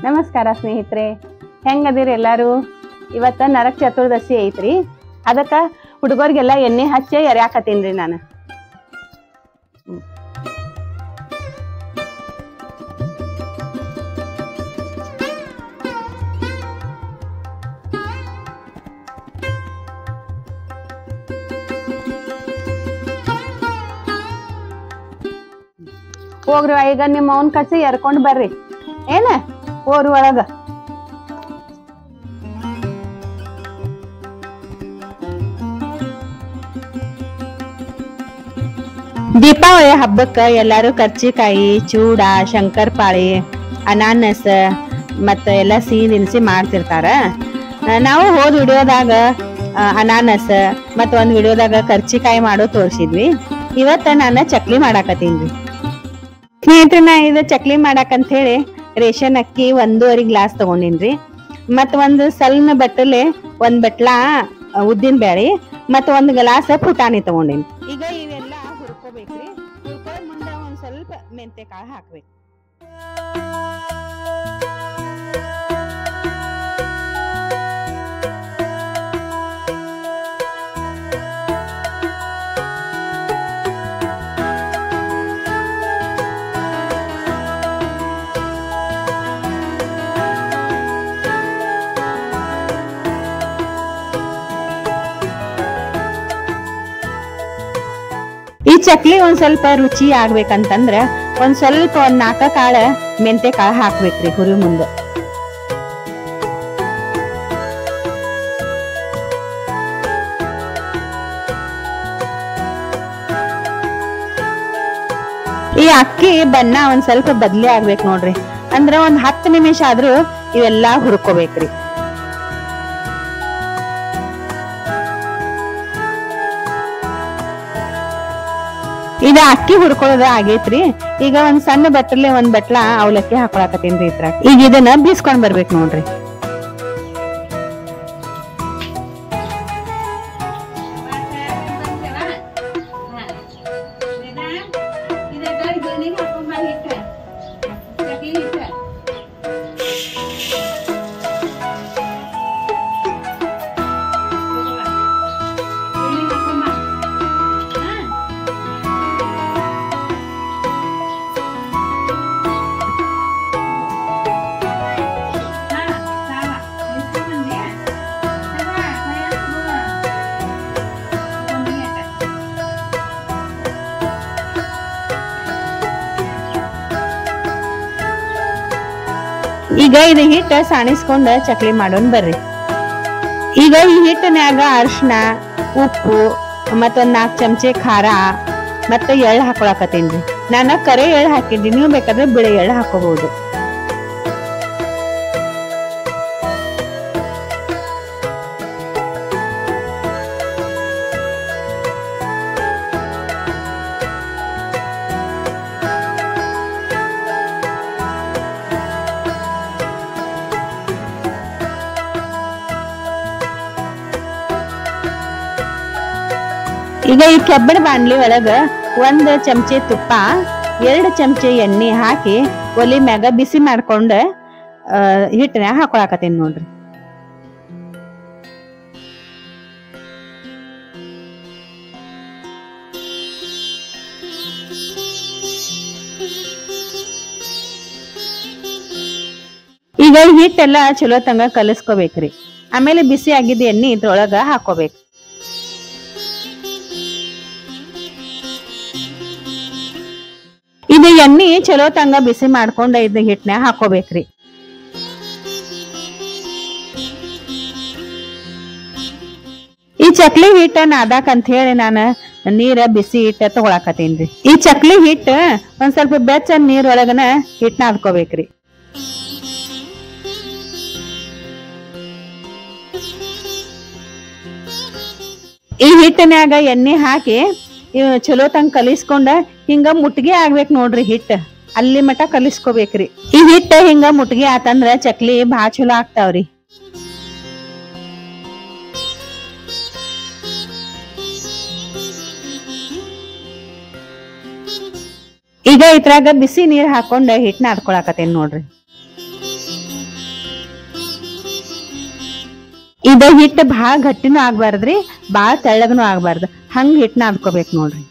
ನಮಸ್ಕಾರ ಸ್ನೇಹಿತರೆ, ಹೆಂಗದಿರಿ ಎಲ್ಲಾರು? ಇವತ್ತ ನರಕ ಚತುರ್ದಶಿ ಐತ್ರಿ. ಅದಕ್ಕ ಹುಡುಗರಿಗೆಲ್ಲ ಎಣ್ಣೆ ಹಚ್ಚಿ ಎರ್ಯಾಕತ್ತೀನ್ರಿ ನಾನು. ಹೋಗ್ರಿ, ಈಗ ನಿಮ್ಮ ಅವನ್ ಕಸಿ ಎರ್ಕೊಂಡ್ ಬರ್ರಿ. ಏನ ಓರ್ ಒಳಗ ದೀಪಾವಳಿ ಹಬ್ಬಕ್ಕ ಎಲ್ಲಾರು ಕರ್ಚಿಕಾಯಿ, ಚೂಡ, ಶಂಕರಪಾಳಿ, ಅನಾನಸ್ ಮತ್ತ ಎಲ್ಲಾ ಸಿಹಿ ತಿನಿಸಿ ಮಾಡ್ತಿರ್ತಾರ. ನಾವು ಹೋದ್ ವಿಡಿಯೋದಾಗ ಅನಾನಸ್ ಮತ್ತ ಒಂದ್ ವಿಡಿಯೋದಾಗ ಕರ್ಚಿಕಾಯಿ ಮಾಡೋ ತೋರ್ಸಿದ್ವಿ. ಇವತ್ತ ನಾನು ಚಕ್ಲಿ ಮಾಡಾಕತ್ತೀನ್ರಿ. ಸ್ನೇಹಿತರೆ, ನಾ ಇದು ಚಕ್ಲಿ ಮಾಡಾಕಂತ ಹೇಳಿ ರೇಷನ್ ಅಕ್ಕಿ 1.5 ಗ್ಲಾಸ್ ತಗೊಂಡಿನ್ರಿ. ಮತ್ತ ಒಂದ್ ಸಣ್ಣ ಬಟ್ಟಲೆ ಒಂದ್ ಬಟ್ಲ ಉದ್ದಿನ ಬ್ಯಾಳಿ ಮತ್ತ 1 ಗ್ಲಾಸ್ ಪುಟಾಣಿ ತಗೊಂಡಿನಿ. ಈಗ ಇವೆಲ್ಲ ಹುರ್ಕೋಬೇಕ್ರಿ. ಹುರ್ಕೋ ಮುಂದ ಒಂದ್ ಸ್ವಲ್ಪ ಮೆಂತೆ ಕಾಳು ಹಾಕ್ಬೇಕು. ಈ ಚಕ್ಲಿ ಒಂದ್ ಸ್ವಲ್ಪ ರುಚಿ ಆಗ್ಬೇಕಂತಂದ್ರ ಒಂದ್ ಸ್ವಲ್ಪ 4 ಕಾಳ ಮೆಂತೆ ಕಾಳು ಹಾಕ್ಬೇಕ್ರಿ ಹುರಿ ಮುಂದೆ. ಈ ಅಕ್ಕಿ ಬಣ್ಣ ಒಂದ್ ಸ್ವಲ್ಪ ಬದ್ಲಿ ಆಗ್ಬೇಕು ನೋಡ್ರಿ. ಅಂದ್ರ ಒಂದ್ 10 ನಿಮಿಷ ಆದ್ರೂ ಇವೆಲ್ಲಾ ಹುರ್ಕೋಬೇಕ್ರಿ. ಈಗ ಅಕ್ಕಿ ಹುರ್ಕೊಳ್ಳೋದ ಆಗೇತ್ರಿ. ಈಗ ಒಂದ್ ಸಣ್ಣ ಬಟ್ಟಲೆ ಒಂದ್ ಬಟ್ಲ ಅವಲಕ್ಕಿ ಹಾಕೊಳಕತ್ತೀನ್ರಿ ಇದ್ರಾಗ. ಈಗ ಇದನ್ನ ಬೀಸ್ಕೊಂಡ್ ಬರ್ಬೇಕು ನೋಡ್ರಿ. ಈಗ ಇದು ಹಿಟ್ಟ ಸಾಣಿಸ್ಕೊಂಡ ಚಕ್ಲಿ ಮಾಡೋನ್ ಬರ್ರಿ. ಈಗ ಈ ಹಿಟ್ಟನ್ಯಾಗ ಅರಿಶಿನ, ಉಪ್ಪು ಮತ್ತೊಂದ್ 4 ಚಮಚೆ ಖಾರ ಮತ್ತ ಎಳ್ಳು ಹಾಕೊಳಕತ್ತೀನ್ರಿ. ನಾನು ಕರೆ ಎಳ್ಳು ಹಾಕಿದ್ರಿ, ನೀವು ಬೇಕಾದ್ರೆ ಬಿಳಿ ಎಳ್ಳು ಹಾಕೋಬಹುದು. ಈಗ ಈ ಕೆಬ್ಬಣ ಬಾಣ್ಲಿ ಒಳಗ 1 ಚಮಚೆ ತುಪ್ಪ, 2 ಚಮಚೆ ಎಣ್ಣೆ ಹಾಕಿ ಒಲಿ ಮ್ಯಾಗ ಬಿಸಿ ಮಾಡ್ಕೊಂಡ ಹಿಟ್ಟನ್ಯಾಗ ಹಾಕೊಳಕತ್ತೀನಿ ನೋಡ್ರಿ. ಈಗ ಹಿಟ್ಟೆಲ್ಲ ಚಲೋ ತಂಗ ಕಲಸ್ಕೋಬೇಕ್ರಿ. ಆಮೇಲೆ ಬಿಸಿ ಆಗಿದ್ದ ಎಣ್ಣೆ ಇದ್ರೊಳಗ ಹಾಕೋಬೇಕು. ಇದು ಎಣ್ಣೆ ಚಲೋ ತಂಗ ಬಿಸಿ ಮಾಡ್ಕೊಂಡ ಇದ್ದ ಹಿಟ್ಟನ್ಯಾಗ ಹಾಕೋಬೇಕ್ರಿ. ಈ ಚಕ್ಲಿ ಹಿಟ್ಟ ನಾದಾಕಂತ ಹೇಳಿ ನಾನು ನೀರ ಬಿಸಿ ಹಿಟ್ಟ ತಗೊಳಕತ್ತೀನ್ರಿ. ಈ ಚಕ್ಲಿ ಹಿಟ್ಟ ಒಂದ್ ಸ್ವಲ್ಪ ಬೆಚ್ಚ ನೀರೊಳಗನ ಹಿಟ್ಟ ನಾದ್ಕೋಬೇಕ್ರಿ. ಈ ಹಿಟ್ಟಿನ್ಯಾಗ ಎಣ್ಣೆ ಹಾಕಿ ಚಲೋ ತಂಗ ಕಲಿಸ್ಕೊಂಡ ಹಿಂಗ ಮುಟ್ಗಿ ಆಗ್ಬೇಕ್ ನೋಡ್ರಿ. ಹಿಟ್ಟ ಅಲ್ಲಿ ಮಟ ಕಲಿಸ್ಕೋಬೇಕ್ರಿ. ಈ ಹಿಟ್ಟ ಹಿಂಗ ಮುಟ್ಗಿ ಆತಂದ್ರ ಚಕ್ಲಿ ಬಾಳ ಚಲೋ ಆಗ್ತಾವ್ರಿ. ಈಗ ಇದ್ರಾಗ ಬಿಸಿ ನೀರ್ ಹಾಕೊಂಡ ಹಿಟ್ ನಾದ್ಕೊಳಕತ್ತೇನ್ ನೋಡ್ರಿ. ಇದ ಹಿಟ್ಟು ಭಾಳ ಗಟ್ಟಿನೂ ಆಗ್ಬಾರ್ದ್ರಿ, ಭಾಳ ತೆಳ್ಳಗನು ಆಗ್ಬಾರ್ದು, ಹಂಗ ಹಿಟ್ ನಾದ್ಕೋಬೇಕು ನೋಡ್ರಿ.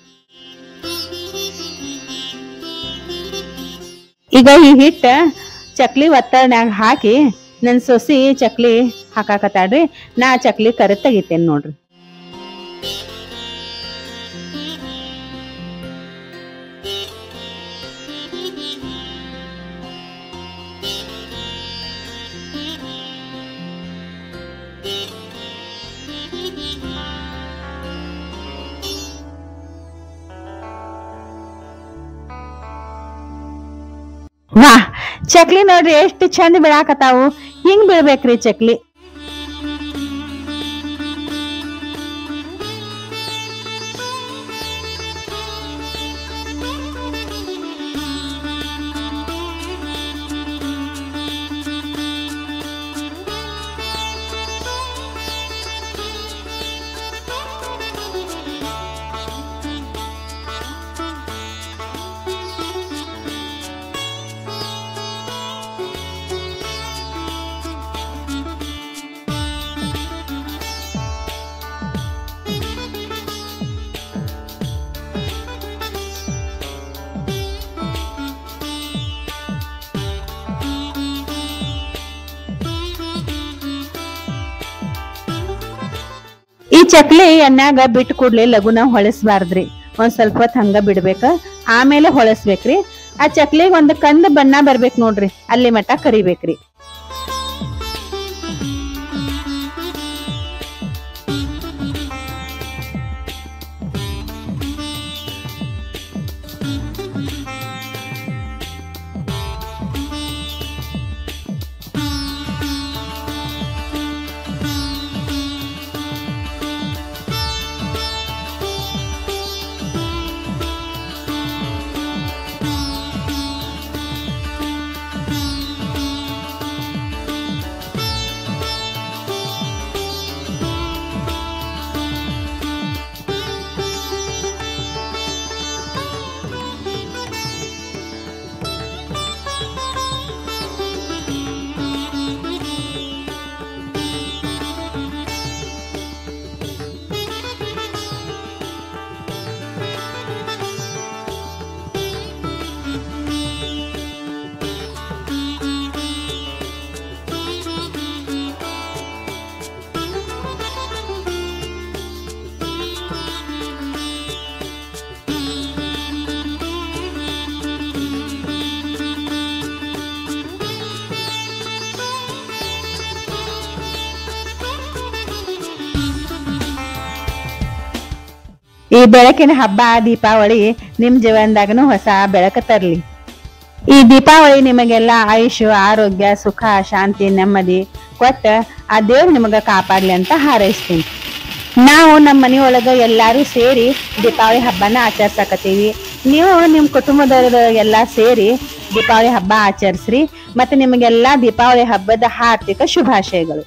ಈಗ ಈ ಹಿಟ್ಟ ಚಕ್ಲಿ ಒತ್ತಡನ್ಯಾಗ ಹಾಕಿ ನನ್ ಸೊಸಿ ಚಕ್ಲಿ ಹಾಕಾಕತ್ತಾಳ್ರಿ. ನಾ ಚಕ್ಲಿ ಕರದ್ ತೆಗಿತೇನ್ ನೋಡ್ರಿ. ವಾ, ಚಕ್ಲಿ ನೋಡ್ರಿ ಎಷ್ಟು ಚಂದ ಬೀಳಾಕತ್ತಾವು. ಹಿಂಗ್ ಬೀಳ್ಬೇಕ್ರಿ ಚಕ್ಲಿ. ಈ ಚಕ್ಲಿ ಎಣ್ಣಾಗ ಬಿಟ್ಟು ಕೂಡ್ಲೆ ಲಗುನ ಹೊಳಸ್ಬಾರ್ದ್ರಿ. ಒಂದ್ ಸ್ವಲ್ಪ ಹೊತ್ತು ಹಂಗ ಬಿಡ್ಬೇಕ, ಆಮೇಲೆ ಹೊಳಸ್ಬೇಕ್ರಿ. ಆ ಚಕ್ಲಿಗೆ ಒಂದ್ ಕಂದ್ ಬಣ್ಣ ಬರ್ಬೇಕ್ ನೋಡ್ರಿ, ಅಲ್ಲಿ ಮಟ್ಟ ಕರಿಬೇಕ್ರಿ. ಈ ಬೆಳಕಿನ ಹಬ್ಬ ದೀಪಾವಳಿ ನಿಮ್ ಜೀವನದಾಗನು ಹೊಸ ಬೆಳಕ ತರ್ಲಿ. ಈ ದೀಪಾವಳಿ ನಿಮಗೆಲ್ಲ ಆಯುಷ್, ಆರೋಗ್ಯ, ಸುಖ, ಶಾಂತಿ, ನೆಮ್ಮದಿ ಕೊಟ್ಟ ಆ ದೇವ್ರು ನಿಮಗ ಕಾಪಾಡ್ಲಿ ಅಂತ ಹಾರೈಸ್ತೀನಿ. ನಾವು ನಮ್ಮ ಮನೆಯೊಳಗ ಎಲ್ಲಾರು ಸೇರಿ ದೀಪಾವಳಿ ಹಬ್ಬನ ಆಚರಿಸಕತ್ತೀವಿ. ನೀವು ನಿಮ್ ಕುಟುಂಬದವ್ರ ಎಲ್ಲಾ ಸೇರಿ ದೀಪಾವಳಿ ಹಬ್ಬ ಆಚರಿಸ್ರಿ. ಮತ್ತೆ ನಿಮಗೆಲ್ಲಾ ದೀಪಾವಳಿ ಹಬ್ಬದ ಹಾರ್ದಿಕ ಶುಭಾಶಯಗಳು.